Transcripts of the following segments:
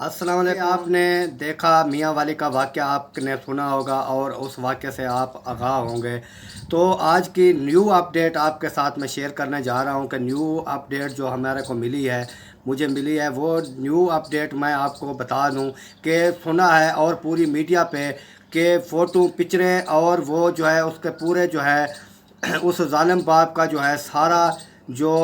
السلام علیکم۔ آپ نے دیکھا میاں والی کا واقعہ، آپ نے سنا ہوگا اور اس واقعے سے آپ آگاہ ہوں گے۔ تو آج کی نیو اپڈیٹ آپ کے ساتھ میں شیئر کرنے جا رہا ہوں کہ نیو اپڈیٹ جو ہمارے کو مجھے ملی ہے وہ نیو اپڈیٹ میں آپ کو بتا دوں کہ سنا ہے اور پوری میڈیا پہ کہ فوٹو پکچریں اور وہ جو ہے اس کے پورے جو ہے اس ظالم باپ کا جو ہے سارا جو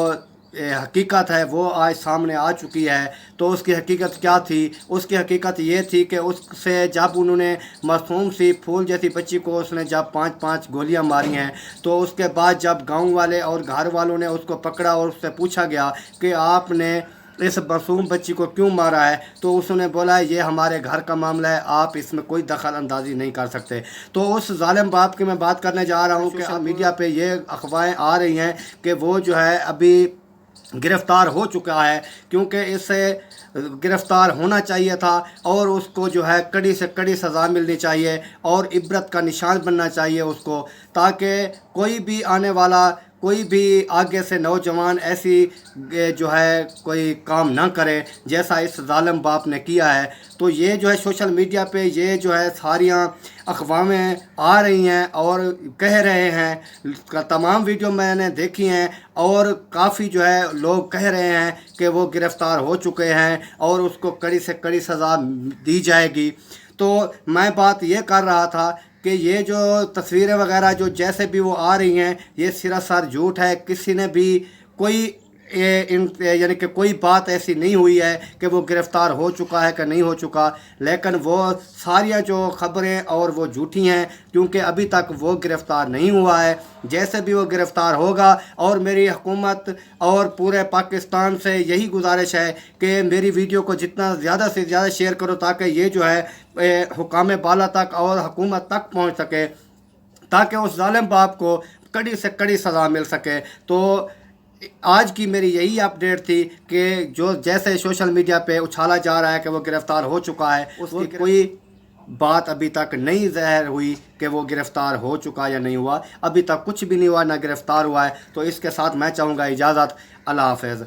حقیقت ہے وہ آج سامنے آ چکی ہے۔ تو اس کی حقیقت کیا تھی؟ اس کی حقیقت یہ تھی کہ اس سے جب انہوں نے معصوم سی پھول جیسی بچی کو اس نے جب 5 گولیاں ماری ہیں، تو اس کے بعد جب گاؤں والے اور گھر والوں نے اس کو پکڑا اور اس سے پوچھا گیا کہ آپ نے اس معصوم بچی کو کیوں مارا ہے، تو اس نے بولا یہ ہمارے گھر کا معاملہ ہے، آپ اس میں کوئی دخل اندازی نہیں کر سکتے۔ تو اس ظالم باپ کی میں بات کرنے جا رہا ہوں کہ میڈیا پہ یہ افواہیں آ رہی ہیں کہ وہ جو ہے ابھی گرفتار ہو چکا ہے، کیونکہ اس سے گرفتار ہونا چاہیے تھا اور اس کو جو ہے کڑی سے کڑی سزا ملنی چاہیے اور عبرت کا نشان بننا چاہیے اس کو، تاکہ کوئی بھی آنے والا کوئی بھی آگے سے نوجوان ایسی جو ہے کوئی کام نہ کرے جیسا اس ظالم باپ نے کیا ہے۔ تو یہ جو ہے سوشل میڈیا پہ یہ جو ہے ساریاں افواہیں آ رہی ہیں اور کہہ رہے ہیں، تمام ویڈیو میں نے دیکھی ہیں اور کافی جو ہے لوگ کہہ رہے ہیں کہ وہ گرفتار ہو چکے ہیں اور اس کو کڑی سے کڑی سزا دی جائے گی۔ تو میں بات یہ کر رہا تھا کہ یہ جو تصویریں وغیرہ جو جیسے بھی وہ آ رہی ہیں یہ سراسر جھوٹ ہے، کسی نے بھی کوئی یعنی کہ کوئی بات ایسی نہیں ہوئی ہے کہ وہ گرفتار ہو چکا ہے کہ نہیں ہو چکا، لیکن وہ ساریاں جو خبریں اور وہ جھوٹی ہیں، کیونکہ ابھی تک وہ گرفتار نہیں ہوا ہے۔ جیسے بھی وہ گرفتار ہوگا، اور میری حکومت اور پورے پاکستان سے یہی گزارش ہے کہ میری ویڈیو کو جتنا زیادہ سے زیادہ شیئر کرو تاکہ یہ جو ہے حکام بالا تک اور حکومت تک پہنچ سکے، تاکہ اس ظالم باپ کو کڑی سے کڑی سزا مل سکے۔ تو آج کی میری یہی اپڈیٹ تھی کہ جو جیسے سوشل میڈیا پہ اچھالا جا رہا ہے کہ وہ گرفتار ہو چکا ہے، اس کی کوئی بات ابھی تک نہیں ظاہر ہوئی کہ وہ گرفتار ہو چکا یا نہیں ہوا۔ ابھی تک کچھ بھی نہیں ہوا، نہ گرفتار ہوا ہے۔ تو اس کے ساتھ میں چاہوں گا اجازت، اللہ حافظ۔